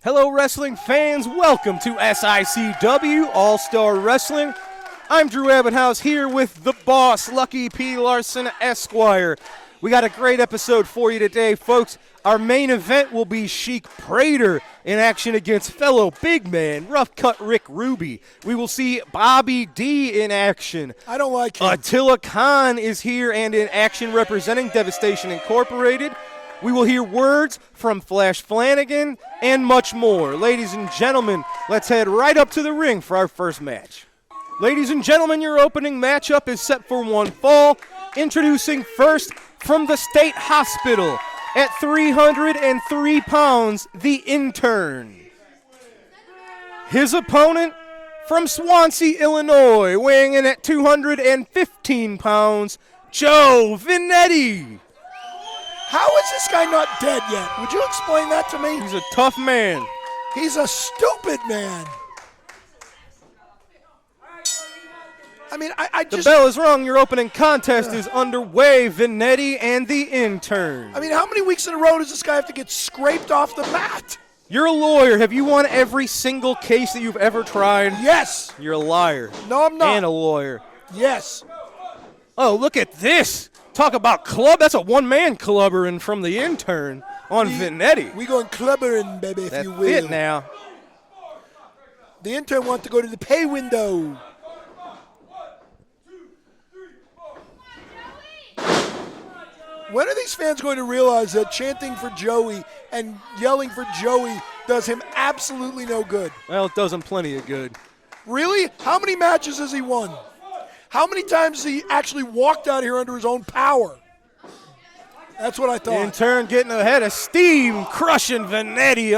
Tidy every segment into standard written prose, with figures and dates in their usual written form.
Hello, wrestling fans. Welcome to SICW All-Star Wrestling. I'm Drew Abbenhouse here with the boss, Lucky P. Larson, Esquire. We got a great episode for you today, folks. Our main event will be Chic Prater in action against fellow big man, Rough Cut Rick Ruby. We will see Bobby D in action. I don't like him. Attila Khan is here and in action representing Devastation Incorporated. We will hear words from Flanagan and much more. Ladies and gentlemen, let's head right up to the ring for our first match. Ladies and gentlemen, your opening matchup is set for one fall. Introducing first from the State Hospital at 303 pounds, the intern. His opponent from Swansea, Illinois, weighing in at 215 pounds, Joe Vinetti. How is this guy not dead yet? Would you explain that to me? He's a tough man. He's a stupid man. I mean, I just... The bell is rung. Your opening contest is underway. Vinetti and the intern. I mean, how many weeks in a row does this guy have to get scraped off the mat? You're a lawyer. Have you won every single case that you've ever tried? Yes. You're a liar. No, I'm not. And a lawyer. Yes. Oh, look at this. Talk about club. That's a one-man clubbering from the intern on Vinetti. We going clubbering, baby, if you will. That's it now. The intern wants to go to the pay window. When are these fans going to realize that chanting for Joey and yelling for Joey does him absolutely no good? Well, it does him plenty of good. Really? How many matches has he won? How many times has he actually walked out here under his own power? That's what I thought. Intern getting ahead of steam, crushing Vinetti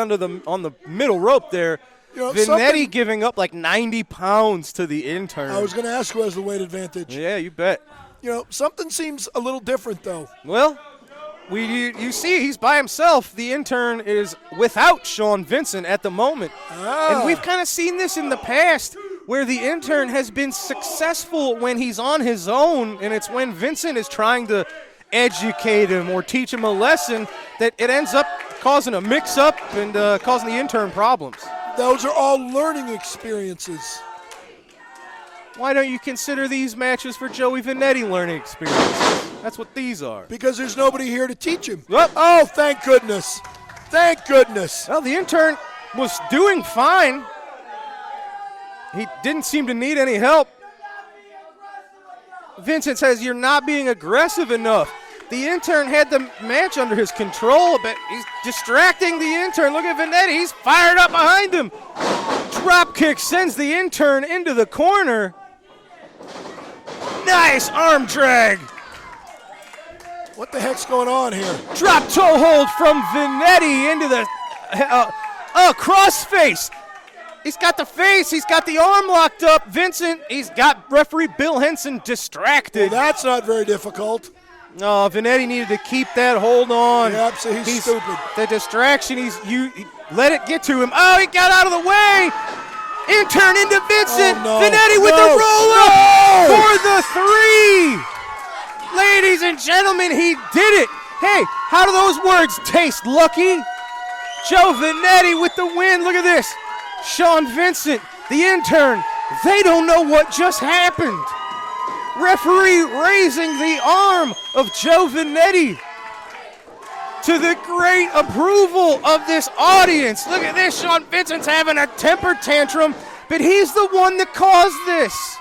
on the middle rope there. You know, Vinetti giving up like 90 pounds to the intern. I was going to ask who has the weight advantage. Yeah, you bet. You know, something seems a little different, though. Well, you see he's by himself. The intern is without Sean Vincent at the moment. And we've kind of seen this in the past where the intern has been successful when he's on his own, and it's when Vincent is trying to educate him or teach him a lesson that it ends up causing a mix-up and causing the intern problems. Those are all learning experiences. Why don't you consider these matches for Joey Vinetti learning experiences? That's what these are. Because there's nobody here to teach him. Yep. Oh, thank goodness. Thank goodness. Well, the intern was doing fine. He didn't seem to need any help. Vincent says you're not being aggressive enough. The intern had the match under his control, but he's distracting the intern. Look at Vinetti. He's fired up behind him. Drop kick sends the intern into the corner. Nice arm drag. What the heck's going on here? Drop toe hold from Vinetti into the crossface. He's got the face. He's got the arm locked up. Vincent, he's got referee Bill Henson distracted. Well, that's not very difficult. No, Vinetti needed to keep that hold on. Yep, so he's stupid. The distraction, he let it get to him. Oh, he got out of the way. Intern into Vincent. Oh, no. Vinetti with the roll-up for the 3. Ladies and gentlemen, he did it. Hey, how do those words taste, Lucky? Joe Vinetti with the win. Look at this. Sean Vincent, the intern, they don't know what just happened. Referee raising the arm of Joe Vinetti to the great approval of this audience. Look at this. Sean Vincent's having a temper tantrum, but he's the one that caused this.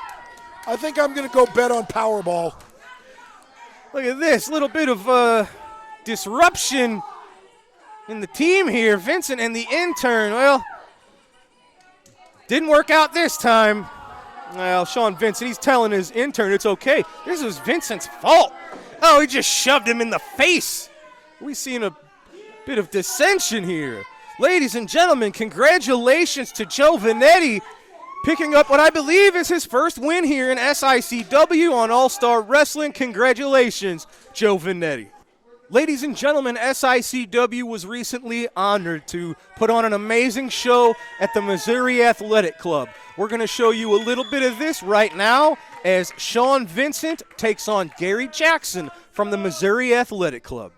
I think I'm going to go bet on Powerball. Look at this. Little bit of disruption in the team here. Vincent and the intern, well, didn't work out this time. Well, Sean Vincent, he's telling his intern it's okay. This was Vincent's fault. Oh, he just shoved him in the face. We've seen a bit of dissension here. Ladies and gentlemen, congratulations to Joe Vinetti picking up what I believe is his first win here in SICW on All-Star Wrestling. Congratulations, Joe Vinetti. Ladies and gentlemen, SICW was recently honored to put on an amazing show at the Missouri Athletic Club. We're going to show you a little bit of this right now as Sean Vincent takes on Gary Jackson from the Missouri Athletic Club.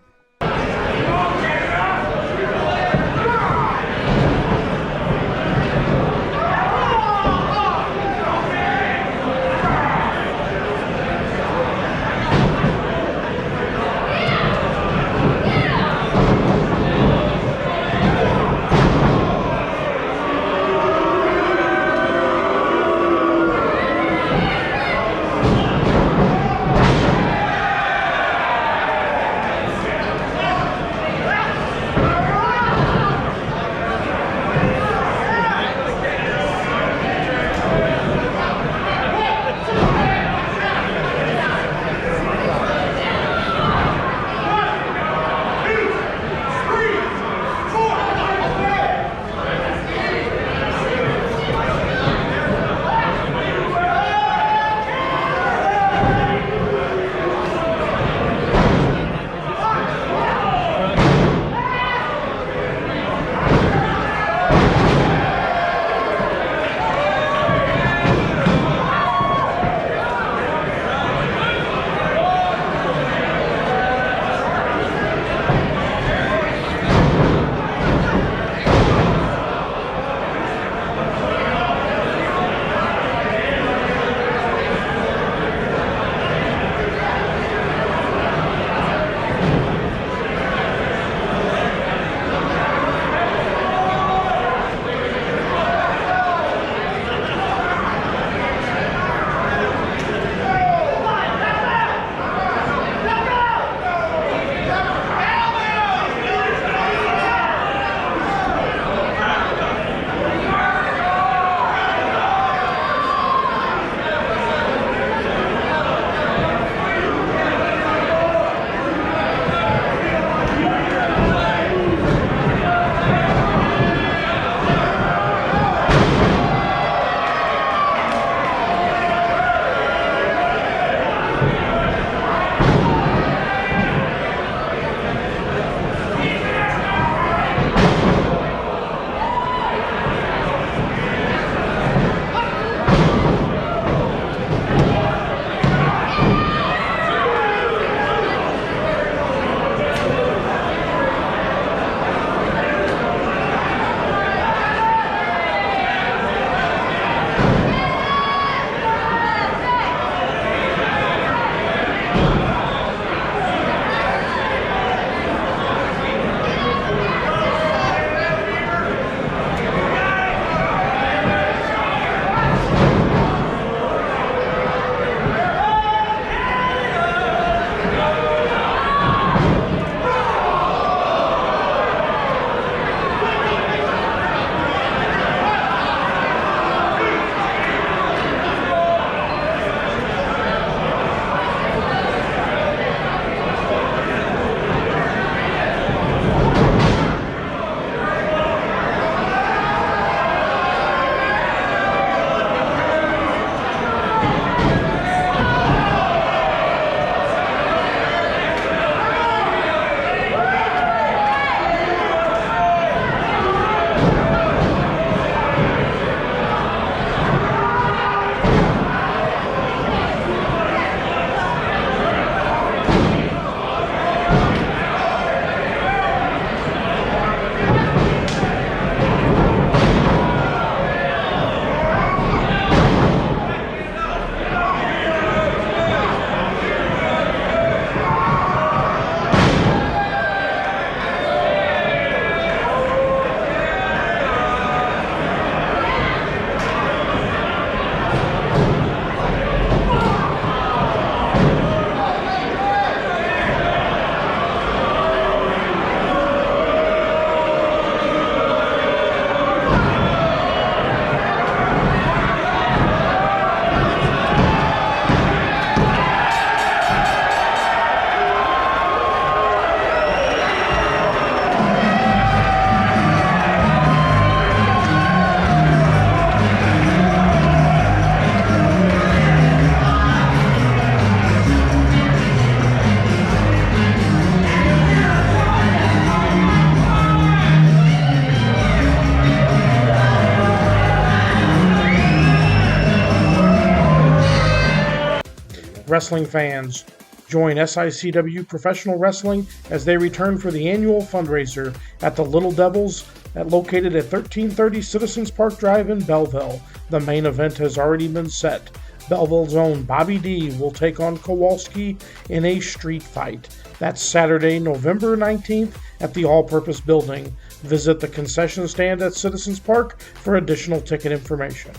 Wrestling fans, join SICW Professional Wrestling as they return for the annual fundraiser at the Little Devils located at 1330 Citizens Park Drive in Belleville. The main event has already been set. Belleville's own Bobby D will take on Kowalski in a street fight. That's Saturday, November 19th at the All-Purpose Building. Visit the concession stand at Citizens Park for additional ticket information.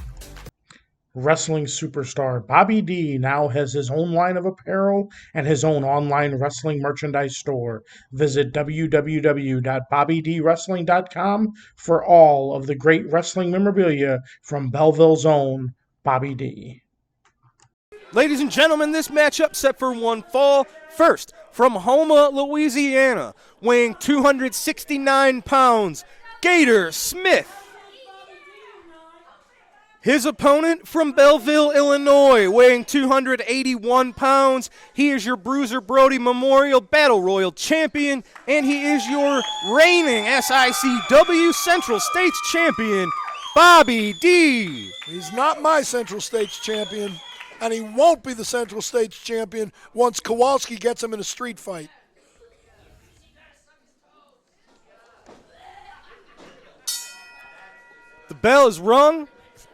Wrestling superstar Bobby D now has his own line of apparel and his own online wrestling merchandise store. Visit www.bobbydwrestling.com for all of the great wrestling memorabilia from Belleville's own Bobby D. Ladies and gentlemen, this matchup set for one fall. First, from Houma, Louisiana, weighing 269 pounds, Gator Smith. His opponent from Belleville, Illinois, weighing 281 pounds. He is your Bruiser Brody Memorial Battle Royal champion, and he is your reigning SICW Central States champion, Bobby D. He's not my Central States champion, and he won't be the Central States champion once Kowalski gets him in a street fight. The bell is rung.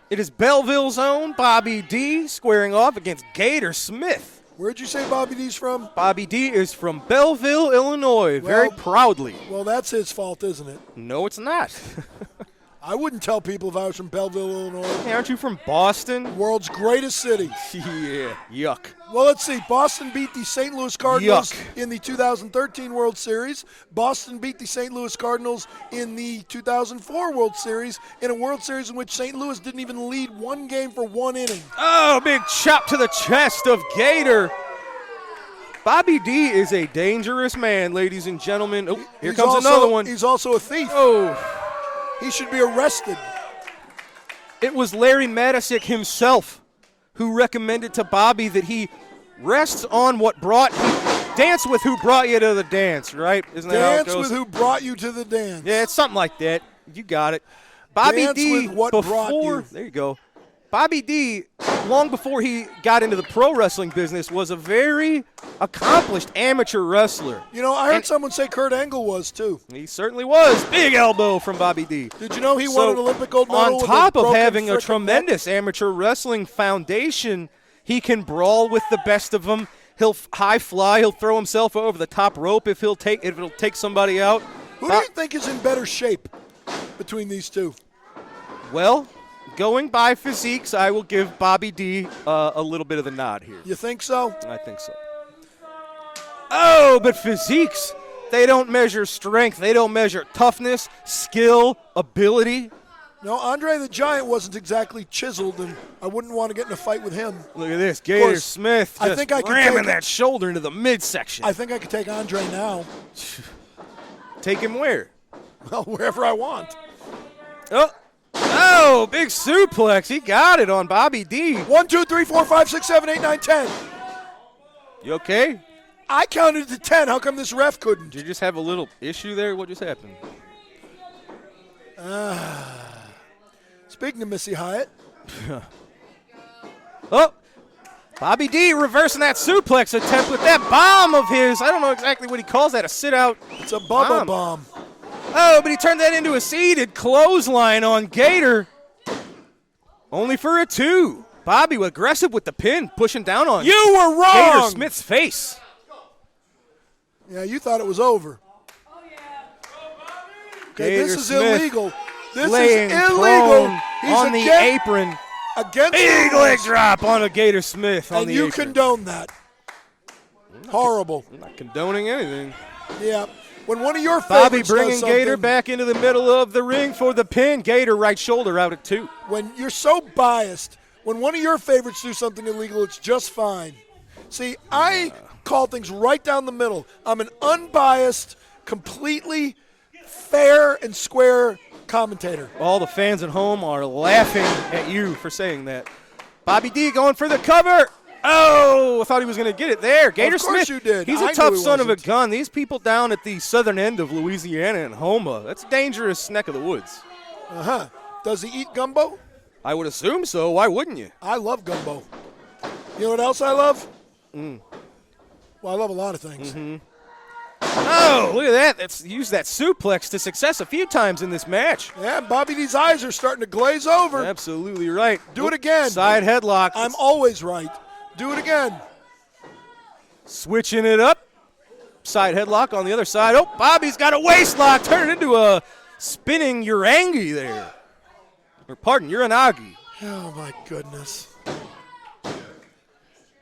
It is Belleville's own Bobby D squaring off against Gator Smith. Where'd you say Bobby D's from? Bobby D is from Belleville, Illinois, very proudly. Well, that's his fault, isn't it? No, it's not. I wouldn't tell people if I was from Belleville, Illinois. Hey, aren't you from Boston? World's greatest city. Yeah, yuck. Well, let's see. Boston beat the St. Louis Cardinals Yuck. in the 2013 World Series. Boston beat the St. Louis Cardinals in the 2004 World Series, in a World Series in which St. Louis didn't even lead one game for one inning. Oh, big chop to the chest of Gator. Bobby D is a dangerous man, ladies and gentlemen. Oh, here comes another one. He's also a thief. Oh. He should be arrested. It was Larry Matisic himself who recommended to Bobby that he rests on what brought you, dance with who brought you to the dance, right? Isn't that how it Dance goes? with who brought you to the dance. Yeah, it's something like that. You got it. Bobby Dance D, with what brought you. there you go. Bobby D, long before he got into the pro wrestling business, was a very accomplished amateur wrestler. You know, I heard someone say Kurt Angle was, too. He certainly was. Big elbow from Bobby D. Did you know he won an Olympic gold medal? On top with a of broken having a frickin' tremendous amateur wrestling foundation, he can brawl with the best of them. He'll high fly. He'll throw himself over the top rope if it'll take somebody out. Who do you think is in better shape between these two? Well, going by physiques, I will give Bobby D a little bit of the nod here. You think so? I think so. Oh, but physiques, they don't measure strength. They don't measure toughness, skill, ability. No, Andre the Giant wasn't exactly chiseled, and I wouldn't want to get in a fight with him. Look at this. Gator course, Smith I just think I could ramming take- that shoulder into the midsection. I think I could take Andre now. Take him where? Well, wherever I want. Oh, big suplex. He got it on Bobby D. 1, 2, 3, 4, 5, 6, 7, 8, 9, 10. You okay? I counted to 10. How come this ref couldn't? Did you just have a little issue there? What just happened? Speaking of Missy Hyatt. Oh, Bobby D reversing that suplex attempt with that bomb of his. I don't know exactly what he calls that, a sit-out. It's a bubble bomb. Oh, but he turned that into a seated clothesline on Gator. Only for a 2. Bobby aggressive with the pin, pushing down on You were wrong. Gator Smith's face. Yeah, you thought it was over. Okay, Gator this is Smith illegal. This laying is illegal. prone He's on the apron. Against Big the leg rules. drop on a Gator Smith on And the you apron. condone that. Horrible. I'm not condoning anything. Yeah. When one of your Bobby favorites bringing does something, Gator back into the middle of the ring for the pin. Gator right shoulder out at 2. when you're so biased, when one of your favorites do something illegal, it's just fine. See, I call things right down the middle. I'm an unbiased, completely fair and square commentator. All the fans at home are laughing at you for saying that. Bobby D going for the cover. Oh, I thought he was going to get it there. Gator Of course Smith, you did. he's I a knew tough he son of a wasn't. gun. These people down at the southern end of Louisiana and Houma, that's a dangerous neck of the woods. Uh-huh. Does he eat gumbo? I would assume so. Why wouldn't you? I love gumbo. You know what else I love? Well, I love a lot of things. Oh, look at that. That's used that suplex to success a few times in this match. Yeah, Bobby D's eyes are starting to glaze over. Absolutely right. Do it again. Side headlock. I'm always right. Do it again. Switching it up. Side headlock on the other side. Oh, Bobby's got a waist lock. Turn it into a spinning Urangi there. Or pardon, Uranagi. Oh, my goodness.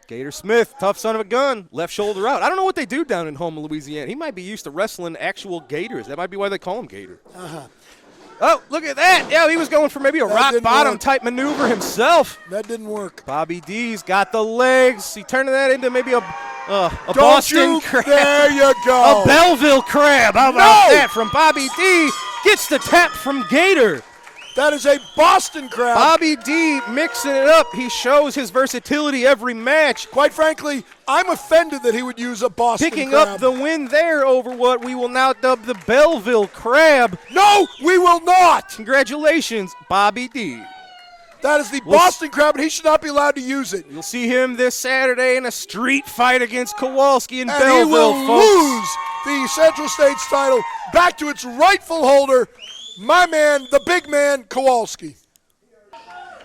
Gator Smith, tough son of a gun, left shoulder out. I don't know what they do down in Houma, Louisiana. He might be used to wrestling actual gators. That might be why they call him Gator. Oh, look at that. Yeah, he was going for maybe a rock bottom type maneuver himself. That didn't work. Bobby D's got the legs. He turning that into maybe a Boston crab. There you go. A Belleville crab. How about that from Bobby D? Gets the tap from Gator. That is a Boston crab. Bobby D mixing it up. He shows his versatility every match. Quite frankly, I'm offended that he would use a Boston Picking crab. up the win there over what we will now dub the Belleville crab. No, we will not. Congratulations, Bobby D. That is the Boston crab, and he should not be allowed to use it. You'll see him this Saturday in a street fight against Kowalski in And Belleville, he will folks. lose the Central States title back to its rightful holder, my man, the big man, Kowalski.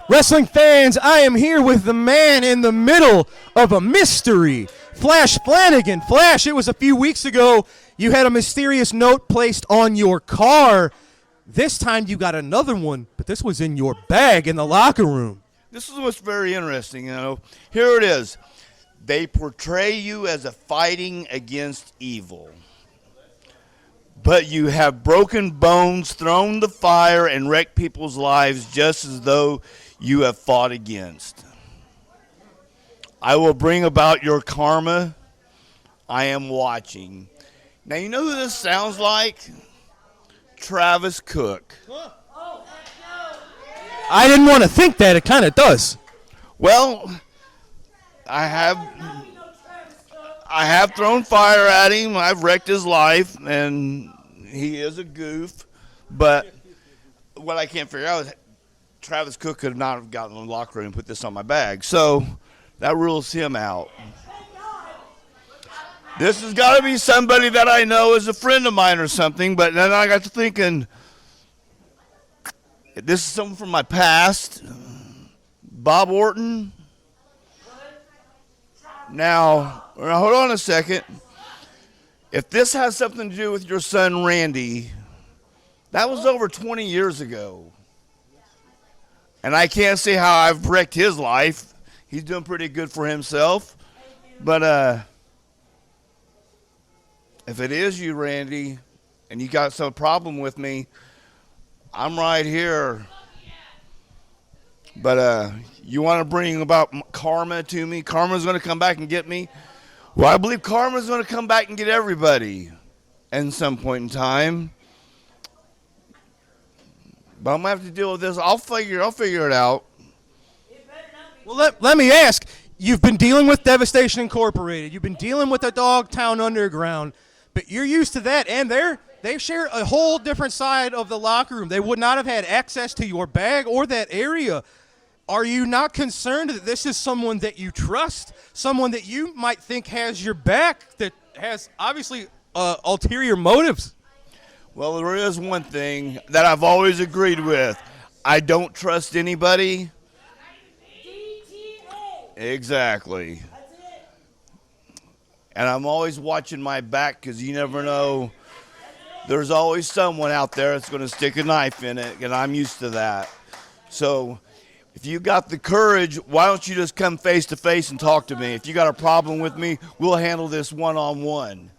Wrestling fans, I am here with the man in the middle of a mystery, Flash Flanagan. Flash, it was a few weeks ago you had a mysterious note placed on your car. This time you got another one, but this was in your bag in the locker room. This is what's very interesting, Here it is. They portray you as a fighting against evil. But you have broken bones, thrown the fire, and wrecked people's lives just as though you have fought against. I will bring about your karma. I am watching. Now, you know who this sounds like? Travis Cook. I didn't want to think that. It kind of does. Well, I have thrown fire at him. I've wrecked his life, and he is a goof. But what I can't figure out is Travis Cook could not have gotten in the locker room and put this on my bag. So that rules him out. This has got to be somebody that I know is a friend of mine or something. But then I got to thinking, this is someone from my past. Bob Orton. Now, hold on a second. If this has something to do with your son, Randy, that was over 20 years ago. And I can't see how I've wrecked his life. He's doing pretty good for himself. But if it is you, Randy, and you got some problem with me, I'm right here. But you want to bring about karma to me? Karma's going to come back and get me? Well, I believe karma's going to come back and get everybody at some point in time. But I'm going to have to deal with this. I'll figure it out. Well, let me ask. You've been dealing with Devastation Incorporated. You've been dealing with the Dogtown Underground. But you're used to that, and they share a whole different side of the locker room. They would not have had access to your bag or that area. Are you not concerned that this is someone that you trust, someone that you might think has your back, that has obviously ulterior motives? Well, there is one thing that I've always agreed with. I don't trust anybody. Exactly. And I'm always watching my back because you never know. There's always someone out there that's going to stick a knife in it, and I'm used to that. So if you got the courage, why don't you just come face to face and talk to me? If you got a problem with me, we'll handle this one-on-one.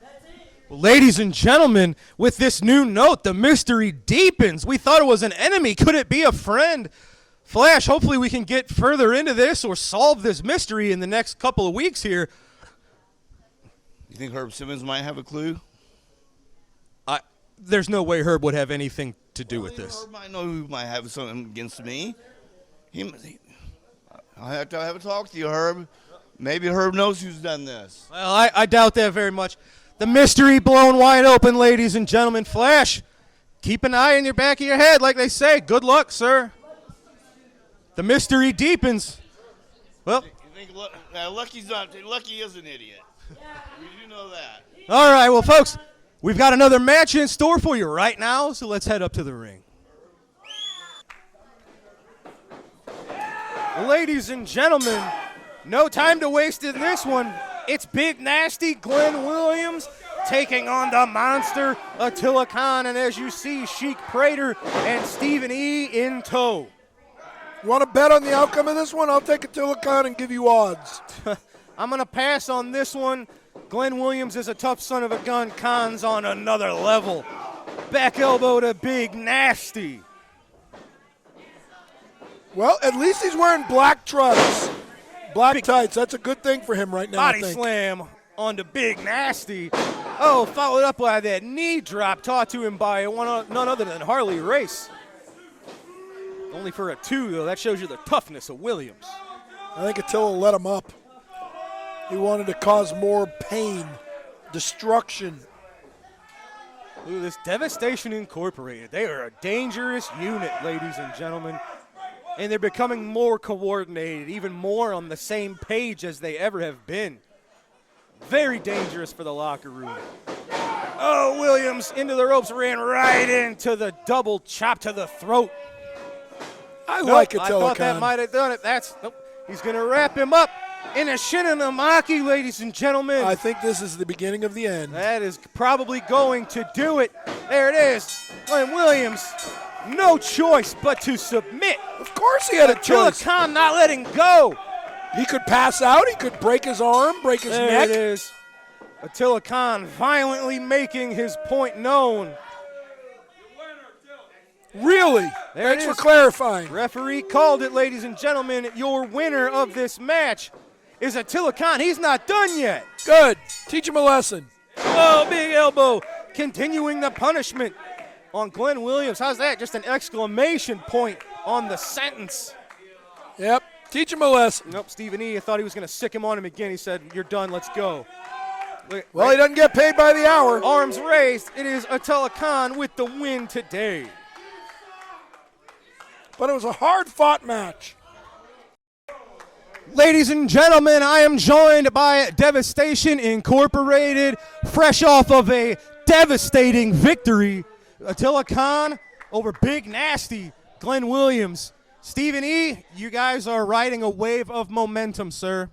Well, ladies and gentlemen, with this new note, the mystery deepens. We thought it was an enemy. Could it be a friend? Flash, hopefully we can get further into this or solve this mystery in the next couple of weeks here. You think Herb Simmons might have a clue? There's no way Herb would have anything to do with this. Herb might know who might have something against me. I'll have to have a talk to you, Herb. Maybe Herb knows who's done this. Well, I doubt that very much. The mystery blown wide open, ladies and gentlemen. Flash, keep an eye in your back of your head, like they say. Good luck, sir. The mystery deepens. Well, You Lucky is an idiot. We do know that. All right, well, folks, we've got another match in store for you right now, so let's head up to the ring. Ladies and gentlemen, no time to waste in this one. It's Big Nasty Glenn Williams taking on the monster Attila Khan, and as you see, Chic Prater and Stephen E. in tow. You want to bet on the outcome of this one? I'll take Attila Khan and give you odds. I'm going to pass on this one. Glenn Williams is a tough son of a gun. Khan's on another level. Back elbow to Big Nasty. Well, at least he's wearing black trunks. Black tights. That's a good thing for him right now, I Body think. slam onto Big Nasty. Oh, followed up by that knee drop taught to him by none other than Harley Race. Only for a 2, though. That shows you the toughness of Williams. I think Attila let him up. He wanted to cause more pain, destruction. Look at this, Devastation Incorporated. They are a dangerous unit, ladies and gentlemen. And they're becoming more coordinated, even more on the same page as they ever have been. Very dangerous for the locker room. Oh, Williams into the ropes, ran right into the double chop to the throat. I like Attila I thought Khan. that might have done it. Nope. He's going to wrap him up in a Shinanamaki, ladies and gentlemen. I think this is the beginning of the end. That is probably going to do it. There it is. Glenn Williams, no choice but to submit. Of course he had a Attila choice. Khan not letting go. He could pass out. He could break his arm, break his There neck. it is. Attila Khan violently making his point known. Really? There Thanks it for is. clarifying. Referee called it, ladies and gentlemen. Your winner of this match is Attila Khan. He's not done yet. Good. Teach him a lesson. Oh, big elbow. Continuing the punishment on Glenn Williams. How's that? Just an exclamation point on the sentence. Yep. Teach him a lesson. Nope, Stephen E. I thought he was going to sick him on him again. He said, "You're done. Let's go." Look, Well, he doesn't get paid by the hour. arms raised. It is Attila Khan with the win today. But it was a hard-fought match. Ladies and gentlemen, I am joined by Devastation Incorporated, fresh off of a devastating victory. Attila Khan over Big Nasty, Glenn Williams. Stephen E., you guys are riding a wave of momentum, sir.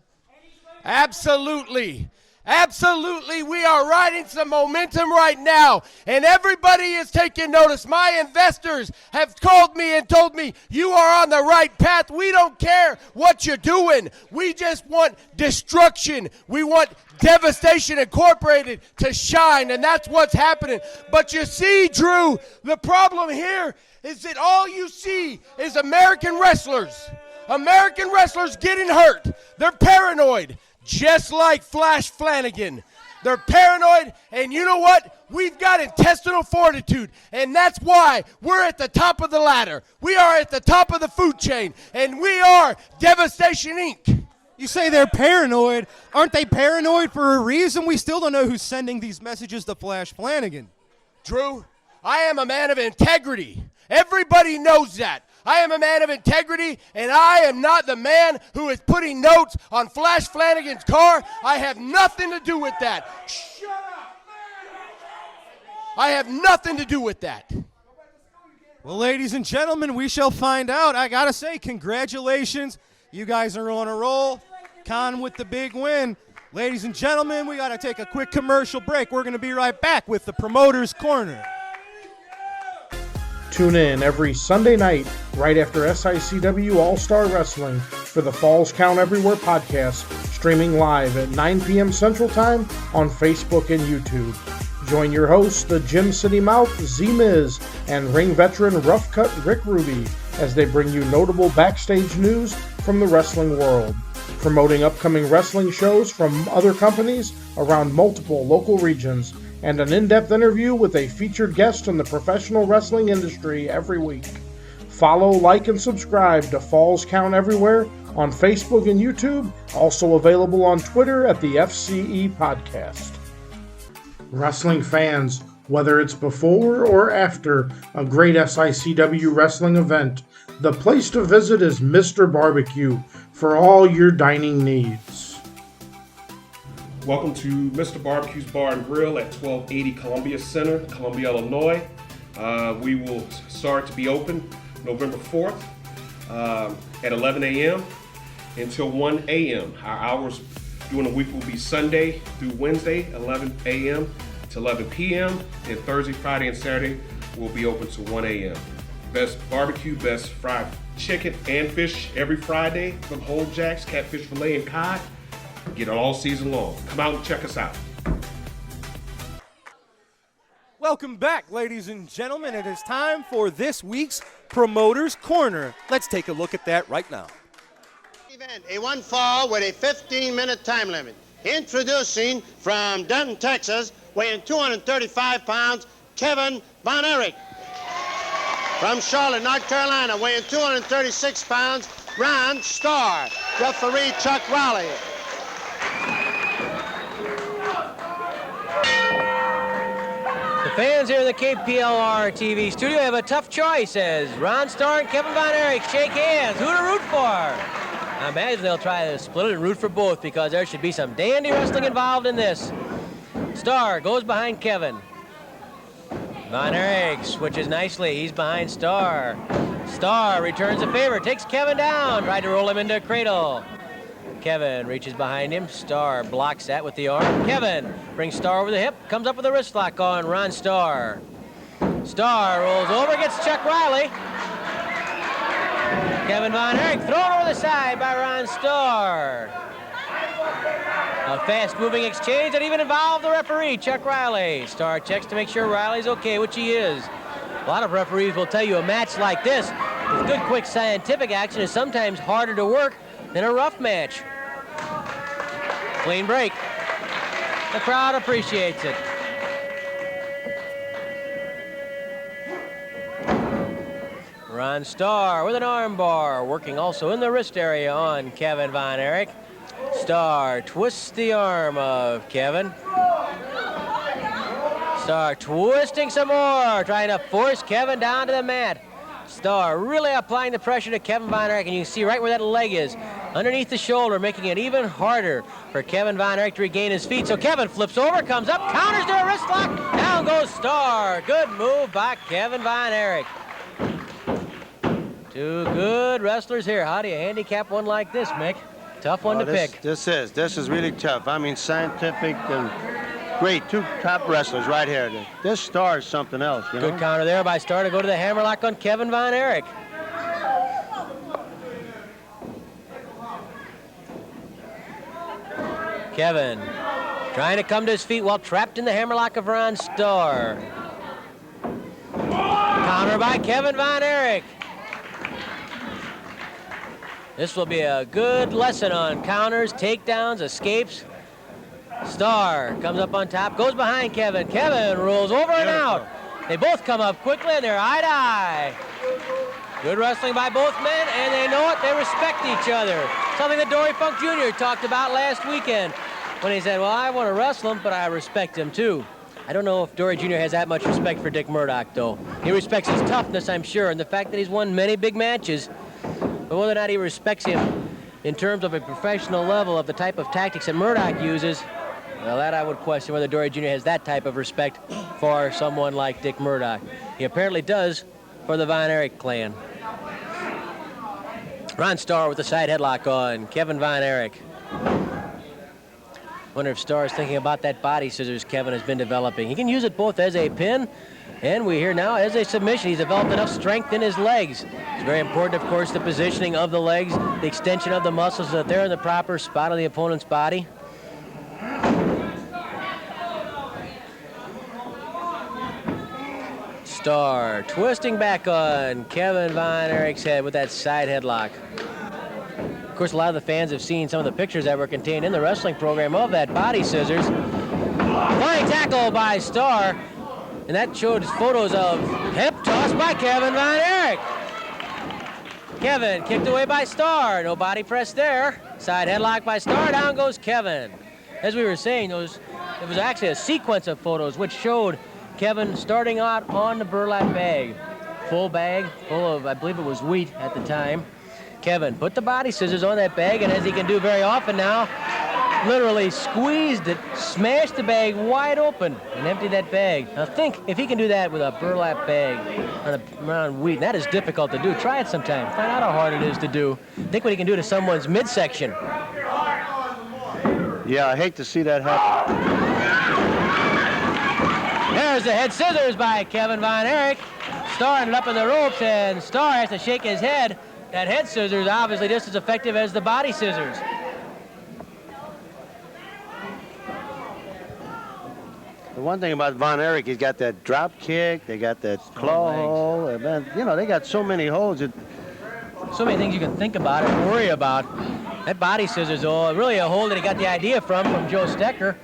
Absolutely. Absolutely. We are riding some momentum right now, and everybody is taking notice. My investors have called me and told me, you are on the right path. We don't care what you're doing. We just want destruction. We want Devastation Incorporated to shine, and that's what's happening. But you see, Drew, the problem here is that all you see is American wrestlers. American wrestlers getting hurt. They're paranoid. Just like Flanagan. They're paranoid, and you know what? We've got intestinal fortitude, and that's why we're at the top of the ladder. We are at the top of the food chain, and we are Devastation Inc. You say they're paranoid. Aren't they paranoid for a reason? We still don't know who's sending these messages to Flanagan. Drew, I am a man of integrity. Everybody knows that. I am a man of integrity, and I am not the man who is putting notes on Flanagan's car. I have nothing to do with that. Shut up! I have nothing to do with that. Well, ladies and gentlemen, we shall find out. I got to say, congratulations. You guys are on a roll. Khan with the big win. Ladies and gentlemen, we got to take a quick commercial break. We're going to be right back with the Promoter's Corner. Tune in every Sunday night right after SICW All-Star Wrestling for the Falls Count Everywhere podcast, streaming live at 9 p.m. Central Time on Facebook and YouTube. Join your hosts, the Gym City Mouth, Z-Miz, and ring veteran Rough Cut Rick Ruby as they bring you notable backstage news from the wrestling world, promoting upcoming wrestling shows from other companies around multiple local regions, and an in-depth interview with a featured guest in the professional wrestling industry every week. Follow, like, and subscribe to Falls Count Everywhere on Facebook and YouTube, also available on Twitter at the FCE Podcast. Wrestling fans, whether it's before or after a great SICW wrestling event, the place to visit is Mr. Barbecue for all your dining needs. Welcome to Mr. Barbecue's Bar and Grill at 1280 Columbia Center, Columbia, Illinois. We will start to be open November 4th at 11 a.m. until 1 a.m. Our hours during the week will be Sunday through Wednesday, 11 a.m. to 11 p.m. And Thursday, Friday, and Saturday will be open to 1 a.m. Best barbecue, best fried chicken and fish every Friday from Whole Jacks, catfish fillet, and cod. Get it all season long. Come out and check us out. Welcome back, ladies and gentlemen. It is time for this week's Promoter's Corner. Let's take a look at that right now. Event, a one fall with a 15-minute time limit. Introducing from Denton, Texas, weighing 235 pounds, Kevin Von Erich. From Charlotte, North Carolina, weighing 236 pounds, Ron Starr. Referee Chuck Raleigh. The fans here in the KPLR TV studio have a tough choice as Ron Starr and Kevin Von Erich shake hands. Who to root for? I imagine they'll try to split it and root for both because there should be some dandy wrestling involved in this. Starr goes behind Kevin. Von Erich switches nicely. He's behind Starr. Starr returns a favor, takes Kevin down, tried to roll him into a cradle. Kevin reaches behind him. Starr blocks that with the arm. Kevin brings Starr over the hip, comes up with a wrist lock on Ron Starr. Starr rolls over, gets Chuck Riley. Kevin Von Erich thrown over the side by Ron Starr. A fast-moving exchange that even involved the referee, Chuck Riley. Starr checks to make sure Riley's okay, which he is. A lot of referees will tell you a match like this with good, quick, scientific action is sometimes harder to work than a rough match. Clean break. The crowd appreciates it. Ron Starr with an arm bar, working also in the wrist area on Kevin Von Erich. Starr twists the arm of Kevin. Starr twisting some more, trying to force Kevin down to the mat. Starr really applying the pressure to Kevin Von Erich, and you can see right where that leg is, underneath the shoulder, making it even harder for Kevin Von Erich to regain his feet. So Kevin flips over, comes up, counters to a wrist lock, down goes Starr. Good move by Kevin Von Erich. Two good wrestlers here. How do you handicap one like this, Mick? Tough one to pick. This is really tough. I mean, scientific and great. Two top wrestlers right here. This Starr is something else, you know? Good counter there by Starr to go to the hammerlock on Kevin Von Erich. Kevin trying to come to his feet while trapped in the hammerlock of Ron Starr. Counter by Kevin Von Erich. This will be a good lesson on counters, takedowns, escapes. Starr comes up on top, goes behind Kevin. Kevin rolls over and out. They both come up quickly and they're eye to eye. Good wrestling by both men, and they know it. They respect each other. Something that Dory Funk Jr. talked about last weekend when he said, well, I want to wrestle him, but I respect him too. I don't know if Dory Jr. has that much respect for Dick Murdoch, though. He respects his toughness, I'm sure, and the fact that he's won many big matches. But whether or not he respects him in terms of a professional level of the type of tactics that Murdoch uses, well, that I would question whether Dory Jr. has that type of respect for someone like Dick Murdoch. He apparently does for the Von Erich clan. Ron Starr with the side headlock on Kevin Von Erich. Wonder if Starr is thinking about that body scissors Kevin has been developing. He can use it both as a pin, and we hear now as a submission. He's developed enough strength in his legs. It's very important, of course, the positioning of the legs, the extension of the muscles so that they're in the proper spot of the opponent's body. Starr twisting back on Kevin Von Erich's head with that side headlock. Of course, a lot of the fans have seen some of the pictures that were contained in the wrestling program of that body scissors. Flying tackle by Starr, and that showed photos of hip toss by Kevin Von Erich. Kevin kicked away by Starr, no body press there. Side headlock by Starr, down goes Kevin. As we were saying, it was actually a sequence of photos which showed Kevin starting out on the burlap bag. Full bag, full of, I believe it was wheat at the time. Kevin put the body scissors on that bag, and as he can do very often now, literally squeezed it, smashed the bag wide open, and emptied that bag. Now think, if he can do that with a burlap bag around wheat, that is difficult to do. Try it sometime. Find out how hard it is to do. Think what he can do to someone's midsection. Yeah, I hate to see that happen. There's the head scissors by Kevin Von Erich. Starr ended up in the ropes, and Starr has to shake his head. That head scissors obviously just as effective as the body scissors. The one thing about Von Erich, he's got that drop kick, they got that claw hole, and then, you know, they got so many holes. So many things you can think about and worry about. That body scissors, really a hole that he got the idea from Joe Stecker.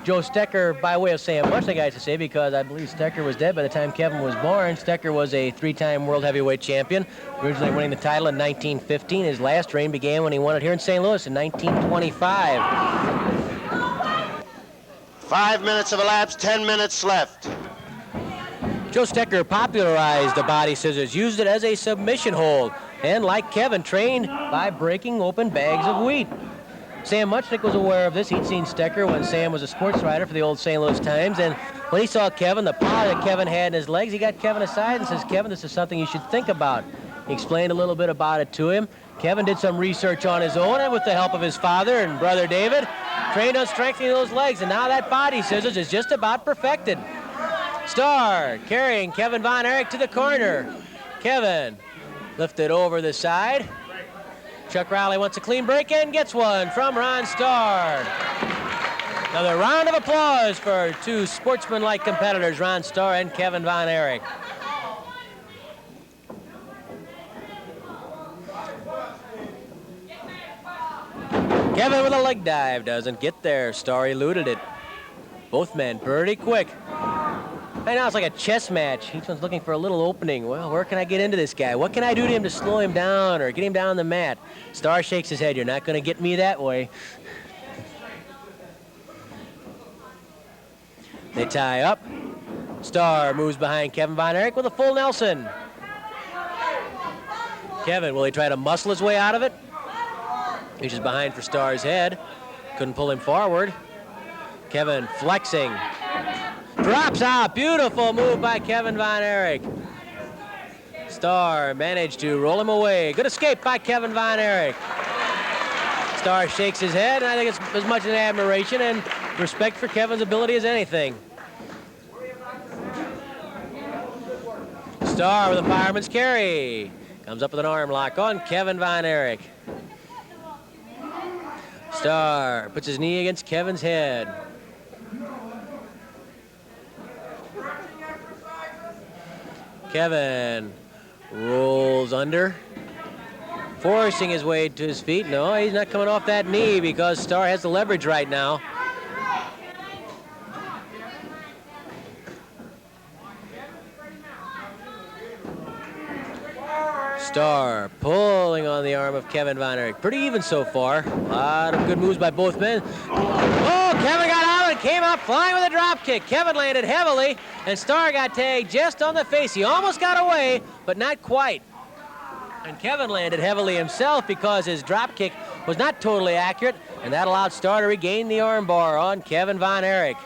Joe Stecker, by way of saying much, I got to say, because I believe Stecker was dead by the time Kevin was born. Stecker was a 3-time world heavyweight champion, originally winning the title in 1915. His last reign began when he won it here in St. Louis in 1925. 5 minutes have elapsed, 10 minutes left. Joe Stecker popularized the body scissors, used it as a submission hold, and like Kevin, trained by breaking open bags of wheat. Sam Muchnick was aware of this. He'd seen Stecker when Sam was a sports writer for the old St. Louis Times, and when he saw Kevin, the power that Kevin had in his legs, he got Kevin aside and says, Kevin, this is something you should think about. He explained a little bit about it to him. Kevin did some research on his own, and with the help of his father and brother David, trained on strengthening those legs, and now that body scissors is just about perfected. Starr carrying Kevin Von Erich to the corner. Kevin lifted over the side. Chuck Rowley wants a clean break and gets one from Ron Starr. Another round of applause for two sportsman-like competitors, Ron Starr and Kevin Von Erich. Kevin with a leg dive, doesn't get there. Starr eluded it. Both men pretty quick. Right now it's like a chess match. Each one's looking for a little opening. Well, where can I get into this guy? What can I do to him to slow him down or get him down the mat? Starr shakes his head. You're not going to get me that way. They tie up. Starr moves behind Kevin Von Erich with a full Nelson. Kevin, will he try to muscle his way out of it? He's just behind for Starr's head. Couldn't pull him forward. Kevin flexing. Drops out. Beautiful move by Kevin Von Erich. Starr managed to roll him away. Good escape by Kevin Von Erich. Starr shakes his head, and I think it's as much an admiration and respect for Kevin's ability as anything. Starr with a fireman's carry. Comes up with an arm lock on Kevin Von Erich. Starr puts his knee against Kevin's head. Kevin rolls under, forcing his way to his feet. No, he's not coming off that knee because Starr has the leverage right now. Starr pulling on the arm of Kevin Von Erich. Pretty even so far. A lot of good moves by both men. Oh, Kevin got out and came up flying with a drop kick. Kevin landed heavily, and Starr got tagged just on the face. He almost got away, but not quite. And Kevin landed heavily himself because his drop kick was not totally accurate, and that allowed Starr to regain the armbar on Kevin Von Erich.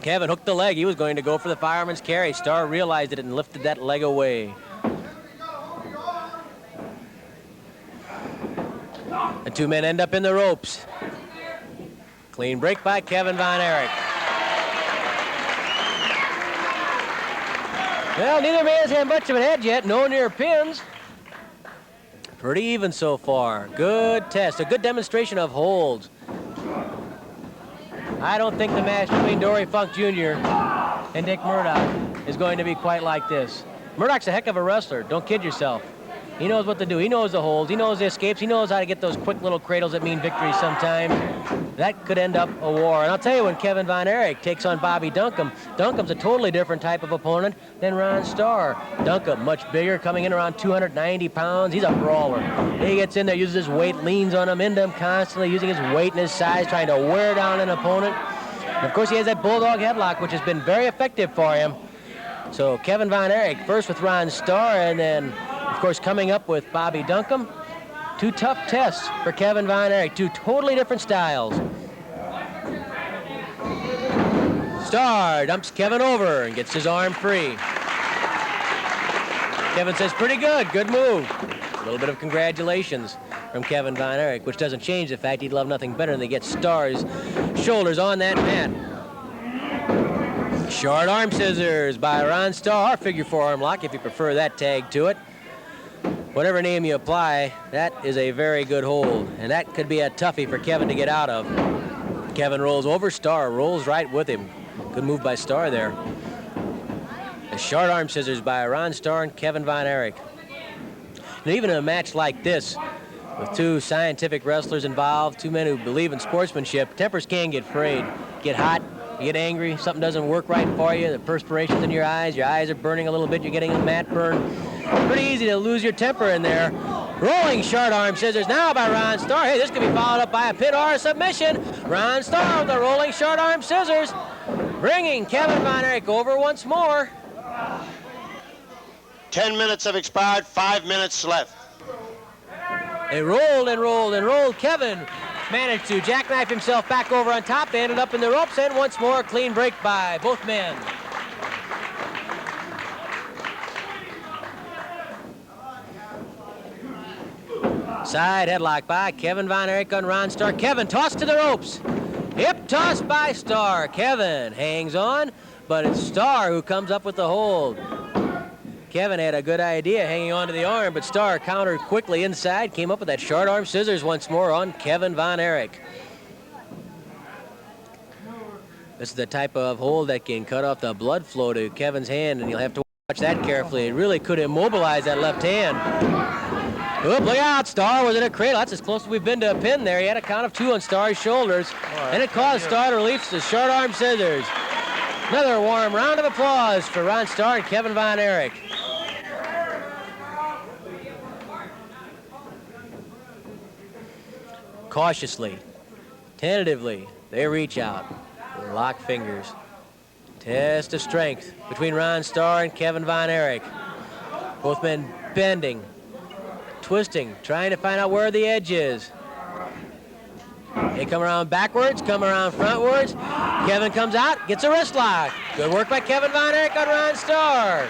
Kevin hooked the leg. He was going to go for the fireman's carry. Starr realized it and lifted that leg away. The two men end up in the ropes. Clean break by Kevin Von Erich. Well, neither man's had much of a head yet. No near pins. Pretty even so far. Good test. A good demonstration of holds. I don't think the match between Dory Funk Jr. and Dick Murdoch is going to be quite like this. Murdoch's a heck of a wrestler. Don't kid yourself. He knows what to do. He knows the holds. He knows the escapes. He knows how to get those quick little cradles that mean victory sometime. That could end up a war. And I'll tell you, when Kevin Von Erich takes on Bobby Duncombe, Duncombe's a totally different type of opponent than Ron Starr. Duncombe, much bigger, coming in around 290 pounds. He's a brawler. He gets in there, uses his weight, leans on him, into him constantly, using his weight and his size, trying to wear down an opponent. And of course, he has that bulldog headlock, which has been very effective for him. So Kevin Von Erich, first with Ron Starr, and then Of course, coming up with Bobby Duncombe. Two tough tests for Kevin Von Erich, two totally different styles. Starr dumps Kevin over and gets his arm free. Kevin says, pretty good, good move. A little bit of congratulations from Kevin Von Erich, which doesn't change the fact he'd love nothing better than to get Starr's shoulders on that mat. Short arm scissors by Ron Starr, figure 4 arm lock if you prefer that tag to it. Whatever name you apply, that is a very good hold, and that could be a toughie for Kevin to get out of. Kevin rolls over, Starr rolls right with him. Good move by Starr there. The short arm scissors by Ron Starr and Kevin Von Erich. And even in a match like this, with two scientific wrestlers involved, two men who believe in sportsmanship, tempers can get frayed, get hot, you get angry, something doesn't work right for you, the perspiration's in your eyes are burning a little bit, you're getting a mat burn. Pretty easy to lose your temper in there. Rolling short arm scissors now by Ron Starr. Hey, this could be followed up by a pin or a submission. Ron Starr with the rolling short arm scissors, bringing Kevin Von Erich over once more. 10 minutes have expired, 5 minutes left. They rolled and rolled and rolled. Kevin managed to jackknife himself back over on top. They ended up in the ropes, and once more, clean break by both men. Side headlock by Kevin Von Erich on Ron Starr. Kevin tossed to the ropes. Hip toss by Starr. Kevin hangs on, but it's Starr who comes up with the hold. Kevin had a good idea hanging on to the arm, but Starr countered quickly inside, came up with that short arm scissors once more on Kevin Von Erich. This is the type of hold that can cut off the blood flow to Kevin's hand, and you'll have to watch that carefully. It really could immobilize that left hand. Oop, look out, Starr was in a cradle. That's as close as we've been to a pin there. He had a count of 2 on Starr's shoulders, and it caused Starr to release the short arm scissors. Another warm round of applause for Ron Starr and Kevin Von Erich. Cautiously, tentatively, they reach out, lock fingers. Test of strength between Ron Starr and Kevin Von Erich. Both men bending, twisting, trying to find out where the edge is. They come around backwards, come around frontwards. Kevin comes out, gets a wrist lock. Good work by Kevin Von Erich on Ron Starr.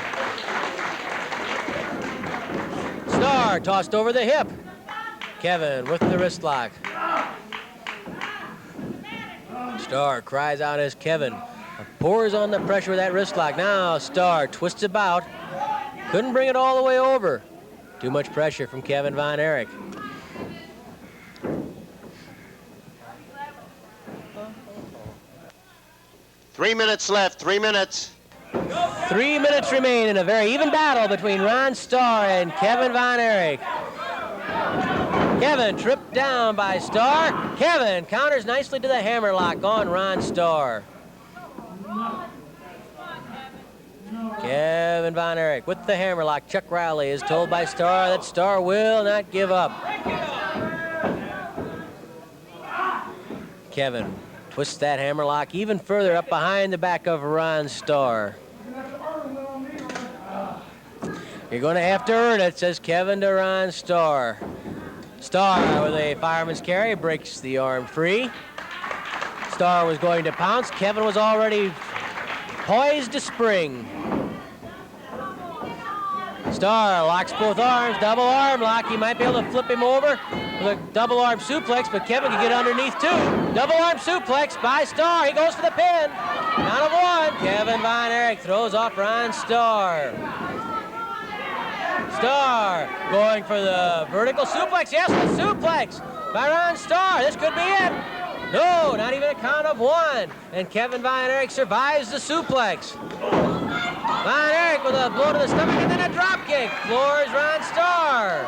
Starr tossed over the hip. Kevin with the wrist lock. Starr cries out as Kevin pours on the pressure with that wrist lock. Now Starr twists about. Couldn't bring it all the way over. Too much pressure from Kevin Von Erich. Three minutes left, 3 minutes. 3 minutes remain in a very even battle between Ron Starr and Kevin Von Erich. Kevin tripped down by Starr. Kevin counters nicely to the hammerlock on Ron Starr. Kevin Von Erich with the hammerlock. Chuck Riley is told by Starr that Starr will not give up. Kevin twists that hammerlock even further up behind the back of Ron Starr. You're going to have to earn it, says Kevin to Ron Starr. Starr with a fireman's carry breaks the arm free. Starr was going to pounce. Kevin was already poised to spring. Starr locks both arms, double arm lock. He might be able to flip him over with a double arm suplex, but Kevin can get underneath too. Double arm suplex by Starr. He goes for the pin. Count of 1. Kevin Von Erich throws off Ron Starr. Starr going for the vertical suplex. Yes, the suplex by Ron Starr. This could be it. No, not even a count of 1. And Kevin Von Erich survives the suplex. Von Erich with a blow to the stomach and then a drop kick. Floors Ron Starr.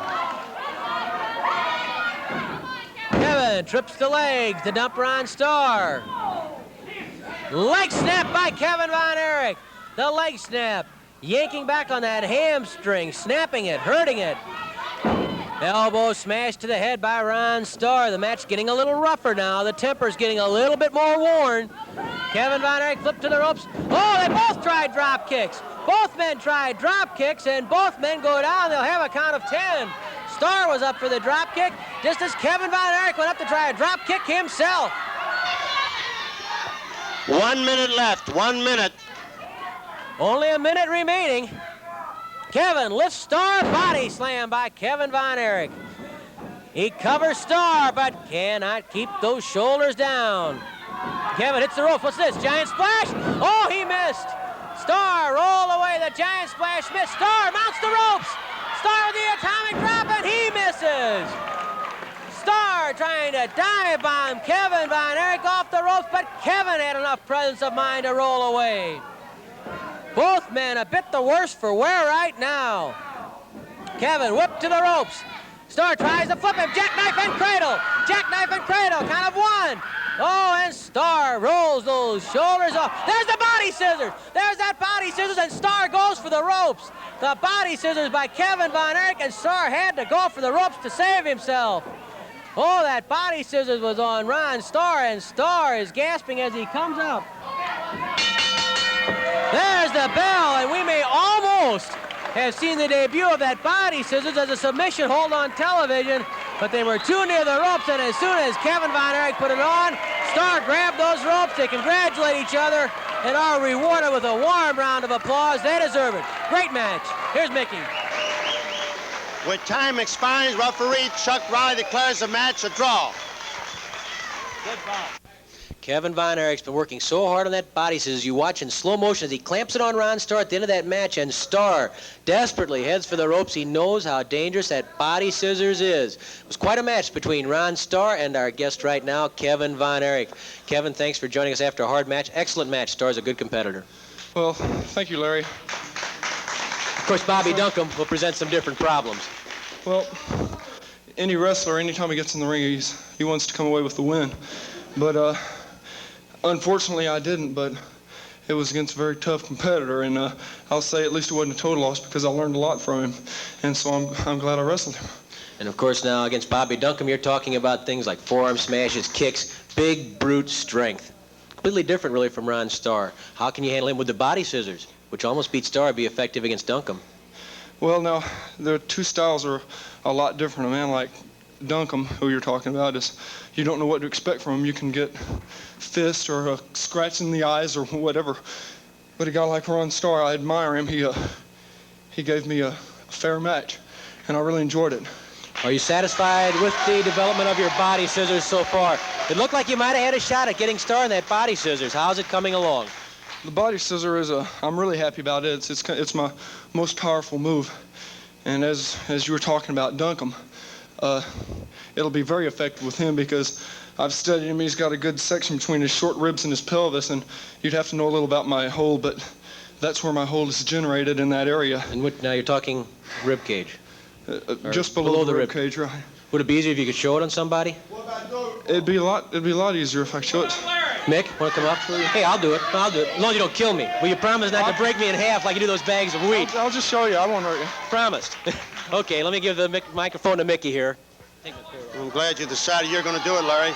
Kevin trips the legs to dump Ron Starr. Leg snap by Kevin Von Erich. The leg snap. Yanking back on that hamstring, snapping it, hurting it. Elbow smash to the head by Ron Starr. The match getting a little rougher now. The temper's getting a little bit more worn. Kevin Von Erich flipped to the ropes. Oh, they both tried drop kicks. Both men tried drop kicks, and both men go down. They'll have a count of 10. Starr was up for the drop kick, just as Kevin Von Erich went up to try a drop kick himself. 1 minute left, 1 minute. Only a minute remaining. Kevin lifts Starr, body slam by Kevin Von Erich. He covers Starr, but cannot keep those shoulders down. Kevin hits the rope. What's this? Giant splash? Oh, he missed. Starr roll away the giant splash. Miss. Starr mounts the ropes. Starr with the atomic drop, and he misses. Starr trying to dive bomb Kevin Von Erich off the ropes, but Kevin had enough presence of mind to roll away. Both men a bit the worse for wear right now. Kevin whipped to the ropes. Starr tries to flip him. Jackknife and cradle. Jackknife and cradle. Count of 1. Oh, and Starr rolls those shoulders off. There's the body scissors. There's that body scissors, and Starr goes for the ropes. The body scissors by Kevin Von Erich, and Starr had to go for the ropes to save himself. Oh, that body scissors was on Ron Starr, and Starr is gasping as he comes up. There's the bell, and we may almost have seen the debut of that body scissors as a submission hold on television, but they were too near the ropes, and as soon as Kevin Von Erich put it on, Starr grabbed those ropes. They congratulate each other and are rewarded with a warm round of applause. They deserve it. Great match. Here's Mickey. With time expiring, referee Chuck Riley declares the match a draw. Good ball. Kevin Von Erich's been working so hard on that body scissors. You watch in slow motion as he clamps it on Ron Starr at the end of that match, and Starr desperately heads for the ropes. He knows how dangerous that body scissors is. It was quite a match between Ron Starr and our guest right now, Kevin Von Erich. Kevin, thanks for joining us after a hard match. Excellent match. Starr's a good competitor. Well, thank you, Larry. Of course, Bobby Duncombe will present some different problems. Well, any wrestler, anytime he gets in the ring, he wants to come away with the win. But unfortunately, I didn't, but it was against a very tough competitor, and I'll say at least it wasn't a total loss because I learned a lot from him, and so I'm glad I wrestled him. And of course now against Bobby Duncombe, you're talking about things like forearm smashes, kicks, big brute strength. Completely different really from Ron Starr. How can you handle him with the body scissors, which almost beat Starr, be effective against Duncombe? Well, now, the two styles are a lot different. A man like Duncombe, who you're talking about, is you don't know what to expect from him. You can get fist or a scratch in the eyes or whatever. But a guy like Ron Starr, I admire him. He gave me a fair match, and I really enjoyed it. Are you satisfied with the development of your body scissors so far? It looked like you might have had a shot at getting Starr in that body scissors. How's it coming along? The body scissor I'm really happy about it. It's my most powerful move. And as you were talking about Duncombe, it'll be very effective with him because I've studied him. He's got a good section between his short ribs and his pelvis, and you'd have to know a little about my hold, but that's where my hold is generated, in that area. And now you're talking rib cage? Just below the rib cage, right. Would it be easier if you could show it on somebody? It'd be a lot easier if I showed it. Mick, want to come up? Hey, I'll do it. As long as you don't kill me. Will you promise not to break me in half like you do those bags of wheat? I'll just show you. I won't hurt you. Promised. Okay, let me give the microphone to Mickey here. I'm glad you decided you're going to do it, Larry.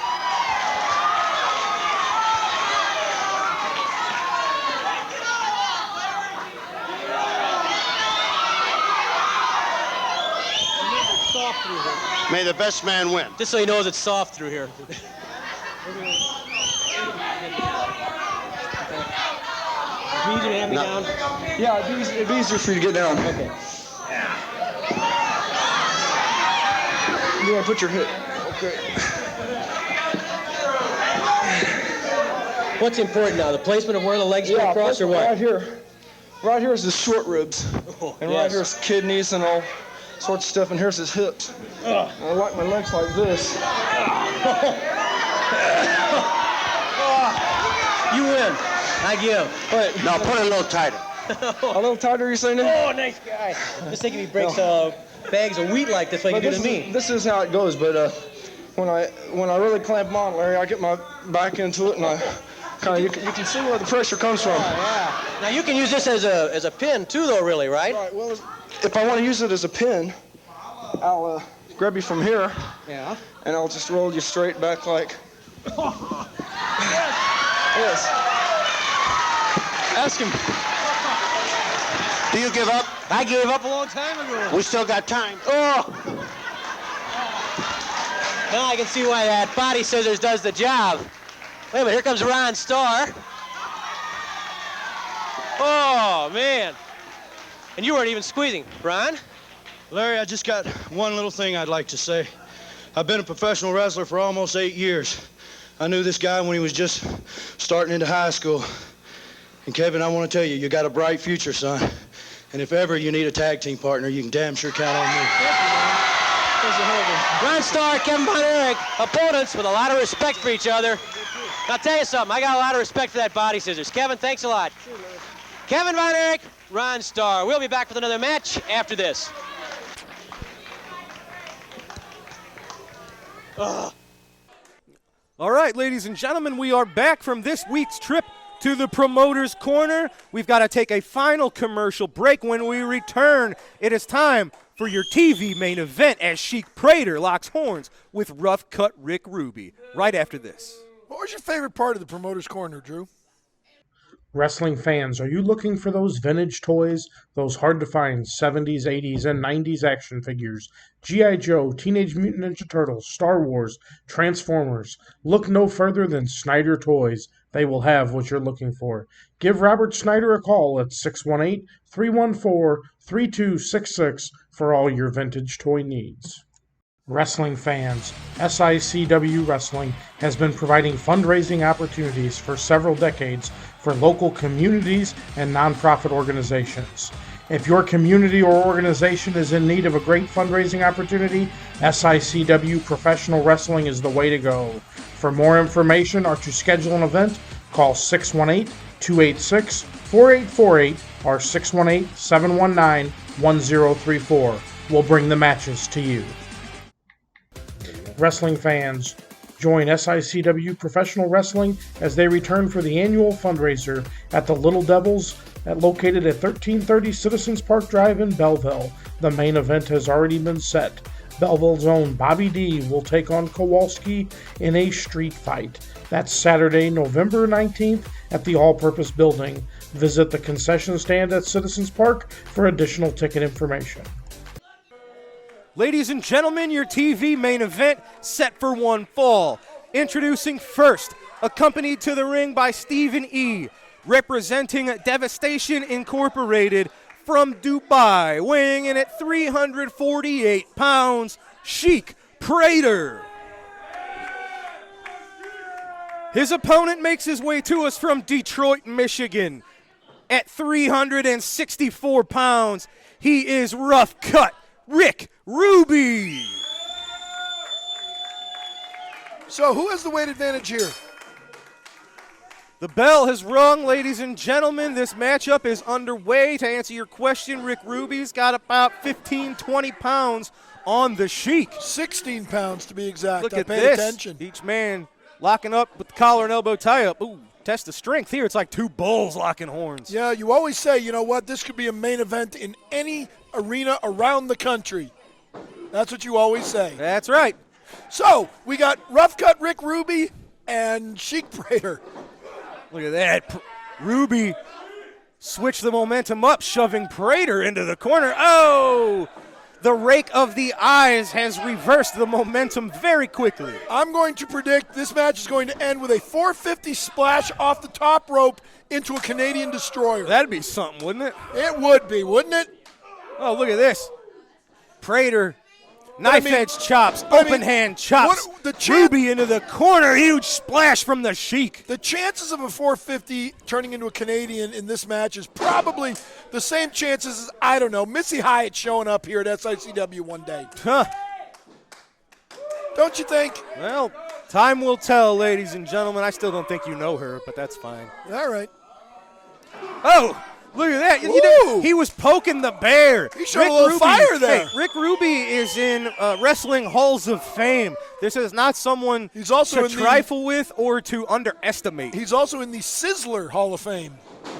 May the best man win. Just so he knows it's soft through here. Easy to have me down? Yeah, it'd be easier for you to get down. Okay. You want to put your hip. Okay. What's important now? The placement of where the legs go across, or what? Right here. Right here is his short ribs. And right here is kidneys and all sorts of stuff. And here's his hips. I like my legs like this. You win. I give. Wait. Now put it a little tighter. A little tighter, you saying that? Oh, nice guy. Just think if he breaks bags of wheat like this, like you do to me. This is how it goes, but when I really clamp them on, Larry, I get my back into it, and I kind of you can see where the pressure comes from. Yeah. Now you can use this as a pin too, though, really, right? Right. Well, if I want to use it as a pin, I'll grab you from here. Yeah. And I'll just roll you straight back like. Yes. Ask him. Do you give up? I gave up a long time ago. We still got time. Oh! Now I can see why that body scissors does the job. Wait a minute, here comes Ron Starr. Oh, man. And you weren't even squeezing. Ron? Larry, I just got one little thing I'd like to say. I've been a professional wrestler for almost 8 years. I knew this guy when he was just starting into high school. And Kevin, I want to tell you, you got a bright future, son. And if ever you need a tag team partner, you can damn sure count on me. Ron Starr, Kevin Von Erich, opponents with a lot of respect for each other. I'll tell you something, I got a lot of respect for that body scissors. Kevin, thanks a lot. Kevin Von Erich, Ron Starr. We'll be back with another match after this. All right, ladies and gentlemen, we are back from this week's trip to the Promoter's Corner. We've got to take a final commercial break. When we return, it is time for your TV main event as Chic Prater locks horns with Rough Cut Rick Ruby. Right after this. What was your favorite part of the Promoter's Corner, Drew? Wrestling fans, are you looking for those vintage toys, those hard-to-find 70s, 80s, and 90s action figures? G.I. Joe, Teenage Mutant Ninja Turtles, Star Wars, Transformers. Look no further than Snyder Toys. They will have what you're looking for. Give Robert Snyder a call at 618-314-3266 for all your vintage toy needs. Wrestling fans, SICW Wrestling has been providing fundraising opportunities for several decades for local communities and nonprofit organizations. If your community or organization is in need of a great fundraising opportunity, SICW Professional Wrestling is the way to go. For more information or to schedule an event, call 618-286-4848 or 618-719-1034. We'll bring the matches to you. Wrestling fans, join SICW Professional Wrestling as they return for the annual fundraiser at the Little Devils located at 1330 Citizens Park Drive in Belleville. The main event has already been set. Belleville's own Bobby D will take on Kowalski in a street fight. That's Saturday, November 19th at the All-Purpose Building. Visit the concession stand at Citizens Park for additional ticket information. Ladies and gentlemen, your TV main event set for one fall. Introducing first, accompanied to the ring by Stephen E., representing Devastation Incorporated from Dubai, weighing in at 348 pounds, Chic Prater. His opponent makes his way to us from Detroit, Michigan. At 364 pounds, he is Rough Cut Rick Ruby. So who has the weight advantage here? The bell has rung, ladies and gentlemen. This matchup is underway. To answer your question, Rick Ruby's got about 15, 20 pounds on the Chic. 16 pounds to be exact. Look I at paid this. attention. Each man locking up with the collar and elbow tie-up. Ooh, test of strength here. It's like two bulls locking horns. Yeah, you always say, you know what, this could be a main event in any arena around the country. That's what you always say. That's right. So, we got Rough Cut Rick Ruby and Chic Prater. Look at that. Ruby switched the momentum up, shoving Prater into the corner. Oh! The rake of the eyes has reversed the momentum very quickly. I'm going to predict this match is going to end with a 450 splash off the top rope into a Canadian destroyer. That'd be something, wouldn't it? It would be, wouldn't it? Oh, look at this. Prater, knife-edge chops, open hand chops. Ruby into the corner, huge splash from the Chic. The chances of a 450 turning into a Canadian in this match is probably the same chances as, I don't know, Missy Hyatt showing up here at SICW one day. Huh. Don't you think? Well, time will tell, ladies and gentlemen. I still don't think you know her, but that's fine. All right. Oh! Look at that. He was poking the bear. He showed a little fire there. Hey, Rick Ruby is in Wrestling Halls of Fame. This is not someone he's also to trifle with or to underestimate. He's also in the Sizzler Hall of Fame.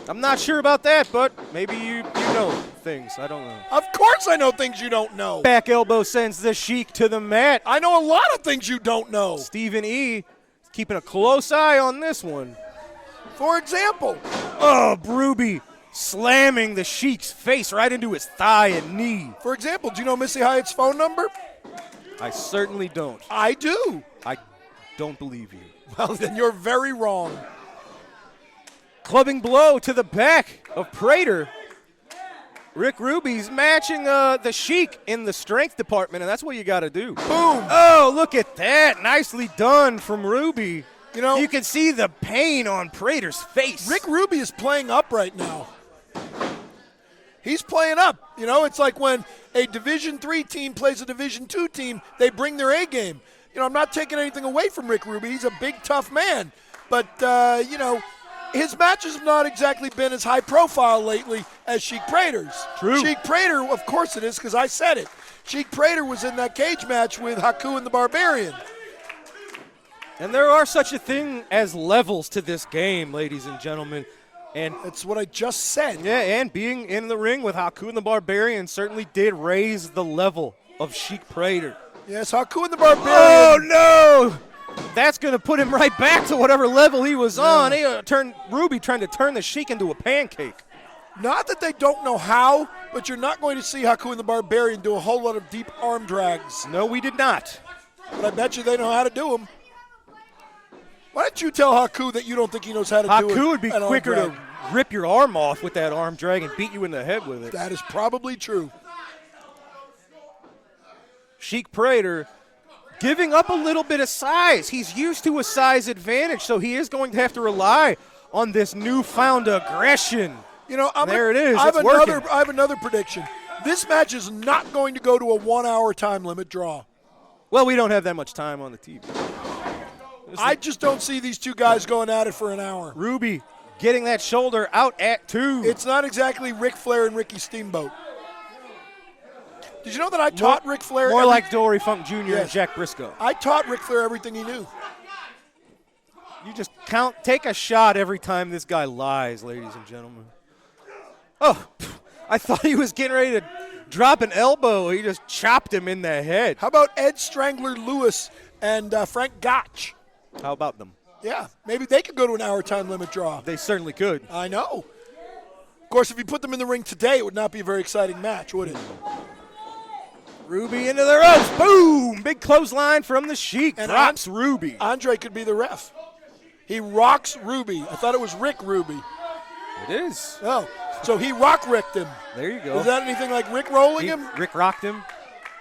I'm not sure about that, but maybe you know things. I don't know. Of course. course I know things you don't know. Back elbow sends the Sheik to the mat. I know a lot of things you don't know. Stephen E. keeping a close eye on this one. For example. Oh, Ruby slamming the Sheik's face right into his thigh and knee. For example, do you know Missy Hyatt's phone number? I certainly don't. I do. I don't believe you. Well, then you're very wrong. Clubbing blow to the back of Prater. Rick Ruby's matching the Sheik in the strength department, and that's what you got to do. Boom. Oh, look at that. Nicely done from Ruby. You know, you can see the pain on Prater's face. Rick Ruby is playing up right now. He's playing up. You know, it's like when a Division III team plays a Division II team, they bring their A game. You know, I'm not taking anything away from Rick Ruby. He's a big, tough man. But, you know, his matches have not exactly been as high profile lately as Chic Prater's. True. Chic Prater, of course it is, because I said it. Chic Prater was in that cage match with Haku and the Barbarian. And there are such a thing as levels to this game, ladies and gentlemen. And that's what I just said. Yeah, and being in the ring with Haku and the Barbarian certainly did raise the level of Chic Prater. Yes, Haku and the Barbarian. Oh, no! That's going to put him right back to whatever level he was on. He turned Ruby trying to turn the Sheik into a pancake. Not that they don't know how, but you're not going to see Haku and the Barbarian do a whole lot of deep arm drags. No, we did not. But I bet you they know how to do them. Why don't you tell Haku that you don't think he knows how to do it? Haku would be quicker to rip your arm off with that arm drag and beat you in the head with it. That is probably true. Chic Prater giving up a little bit of size. He's used to a size advantage, so he is going to have to rely on this newfound aggression. You know, there it is. I It's have another prediction. This match is not going to go to a 1 hour time limit draw. Well, we don't have that much time on the TV. I just don't see these two guys going at it for an hour. Ruby getting that shoulder out at 2. It's not exactly Ric Flair and Ricky Steamboat. Did you know that I taught Ric Flair? More like Dory Funk Jr. and Jack Briscoe. I taught Ric Flair everything he knew. You just take a shot every time this guy lies, ladies and gentlemen. Oh, I thought he was getting ready to drop an elbow. He just chopped him in the head. How about Ed Strangler Lewis and Frank Gotch? How about them? Yeah, maybe they could go to an hour time limit draw. They certainly could. I know. Of course, if you put them in the ring today, it would not be a very exciting match, would it? Ruby into the ropes. Boom! Big clothesline from the Sheik. And drops Ruby. Andre could be the ref. He rocks Ruby. I thought it was Rick Ruby. It is. Oh, so he rock-ricked him. There you go. Is that anything like Rick rolling him? Rick rocked him.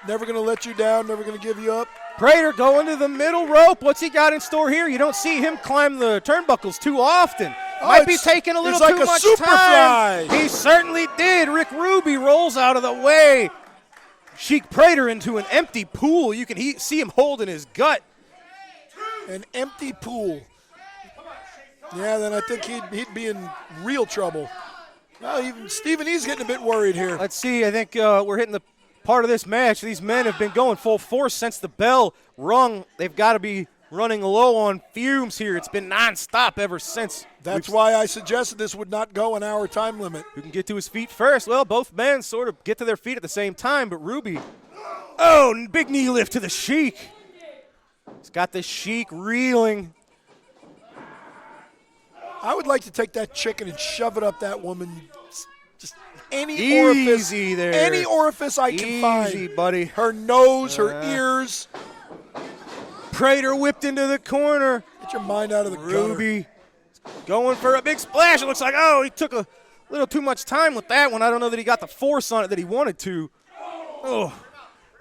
Never going to let you down, never going to give you up. Prater going to the middle rope. What's he got in store here? You don't see him climb the turnbuckles too often. Might be taking a little like too a much superfly. time. He certainly did. Rick Ruby rolls out of the way. Chic Prater into an empty pool. You can see him holding his gut. An empty pool. Yeah, then I think he'd be in real trouble. Well, even Stephen E's getting a bit worried here. Let's see. I think we're hitting the part of this match. These men have been going full force since the bell rung. They've got to be running low on fumes here. It's been nonstop ever since. That's why I suggested this would not go an hour time limit. Who can get to his feet first? Well, both men sort of get to their feet at the same time, but Ruby, oh, big knee lift to the Sheik. He's got the Sheik reeling. I would like to take that chicken and shove it up that woman. Just any orifice. There. Any orifice I can find. Easy, buddy. Her nose, her ears. Prater whipped into the corner. Get your mind out of the Ruby going for a big splash. It looks like, he took a little too much time with that one. I don't know that he got the force on it that he wanted to. Oh.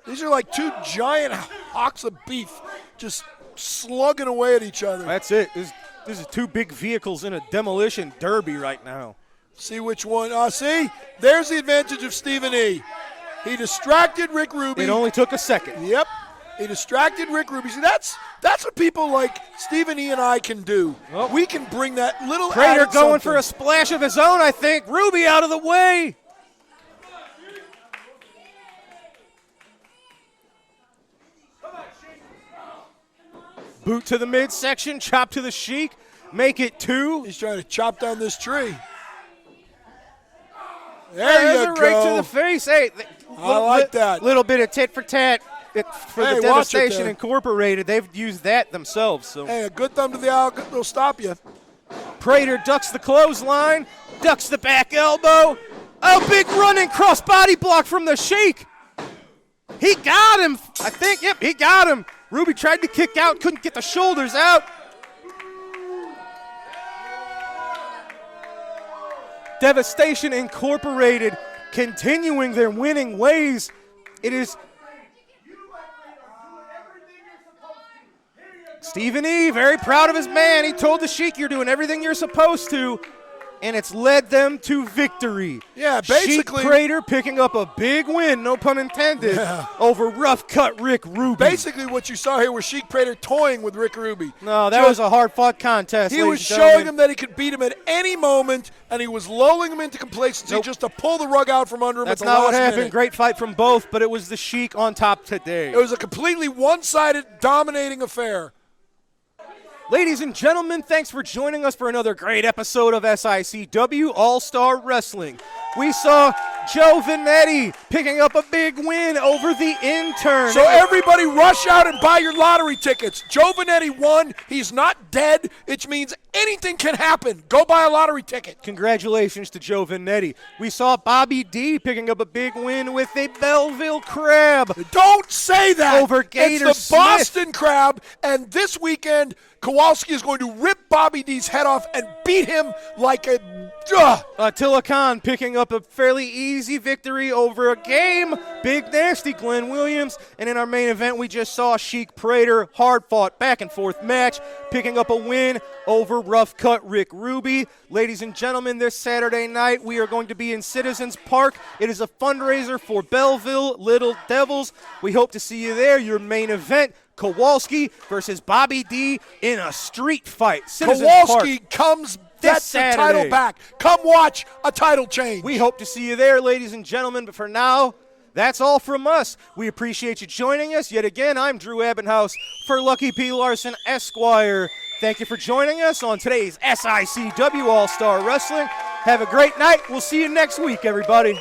These are like two giant hocks of beef just slugging away at each other. That's it. This is two big vehicles in a demolition derby right now. See which one. See? There's the advantage of Stephen E. He distracted Rick Ruby. It only took a second. Yep. He distracted Rick Ruby. See, that's what people like Stephen E. and I can do. Well, we can bring that little Prater added going something. for a splash of his own, I think. Ruby out of the way. Boot to the midsection, chop to the Sheik, make it 2. He's trying to chop down this tree. There's you a go. right to the face. Hey, I like that. Little bit of tit for tat for Hey, the watch it Devastation there. Incorporated. They've used that themselves. So Hey, a good thumb to the eye will stop you. Prater ducks the clothesline, ducks the back elbow. Oh, big running cross-body block from the Sheik. He got him, I think. Yep, he got him. Ruby tried to kick out, couldn't get the shoulders out. Devastation Incorporated continuing their winning ways. It is Stephen E. very proud of his man. He told the Sheik, you're doing everything you're supposed to, and it's led them to victory. Yeah, basically. Chic Prater picking up a big win, no pun intended, over rough cut Rick Ruby. Basically, what you saw here was Chic Prater toying with Rick Ruby. No, that was a hard-fought contest. He was showing him that he could beat him at any moment, and he was lulling him into complacency just to pull the rug out from under him. That's at the not last what happened. minute. Great fight from both, but it was the Sheik on top today. It was a completely one-sided, dominating affair. Ladies and gentlemen, thanks for joining us for another great episode of SICW All-Star Wrestling. We saw Joe Vinetti picking up a big win over the intern. So everybody rush out and buy your lottery tickets. Joe Vinetti won. He's not dead, which means anything can happen. Go buy a lottery ticket. Congratulations to Joe Vinetti. We saw Bobby D picking up a big win with a Belleville Crab. Don't say that. Over Gator It's the Boston Crab, and this weekend, Kowalski is going to rip Bobby D's head off and beat him like a... Attila Khan picking up a fairly easy victory over a game. Big nasty Glenn Williams. And in our main event, we just saw Chic Prater, hard-fought back-and-forth match, picking up a win over rough-cut Rick Ruby. Ladies and gentlemen, this Saturday night, we are going to be in Citizens Park. It is a fundraiser for Belleville Little Devils. We hope to see you there. Your main event, Kowalski versus Bobby D in a street fight. Citizens Kowalski Park. comes, This gets the title Saturday. back. Come watch a title change. We hope to see you there, ladies and gentlemen. But for now, that's all from us. We appreciate you joining us. Yet again, I'm Drew Abbenhouse for Lucky P. Larson, Esquire. Thank you for joining us on today's SICW All-Star Wrestling. Have a great night. We'll see you next week, everybody.